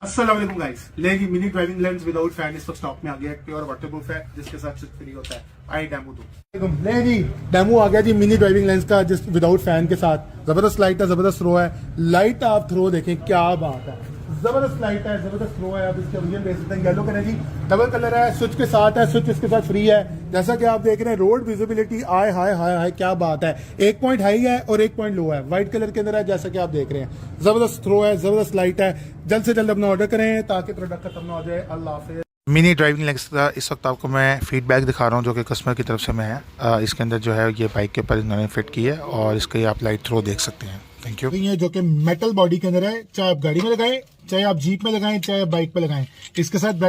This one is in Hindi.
अस्सलाम वालेकुम गाइस, लेगी mini driving lens without fan इस वक्त स्टॉक में आ गया है। प्योर वाटरप्रूफ है जिसके साथ स्विच फ्री होता है। आई डेमो दो ले जी, डेमो आ गया जी मिनी ड्राइविंग लेंस का जिस विदाउट फैन के साथ। जबरदस्त लाइट है, जबरदस्त थ्रो है। लाइट आप थ्रो देखें क्या बात है, जबरदस्त लाइट है, जबरदस्त थ्रो है। आप इसके ओरिजिनल देख सकते हैं, येलो कलर है जी, डबल कलर है, स्विच के साथ है, स्विच इसके साथ फ्री है। जैसा कि आप देख रहे हैं रोड विजिबिलिटी आय हाय हाय हाय क्या बात है। 1 पॉइंट हाई है और 1 पॉइंट लो है, व्हाइट कलर के अंदर है जैसा कि आप देख रहे हैं। जबरदस्त थ्रो है, जबरदस्त लाइट है। जल्द से जल्द अपना ऑर्डर करें ताकि प्रोडक्ट खत्म ना हो जाए। अल्लाह हाफिज़। मिनी ड्राइविंग लेंस का इस वक्त आपको मैं फीडबैक दिखा रहा हूँ जो कि कस्टमर की तरफ से मैं है। इसके अंदर जो है ये बाइक के ऊपर इन्होंने फिट की है और इसका ये आप लाइट थ्रो देख सकते हैं। Thank you. ये जो कि मेटल बॉडी के अंदर है, चाहे आप गाड़ी में लगाएं, चाहे आप जीप में लगाएं, चाहे आप बाइक पे लगाएं, इसके साथ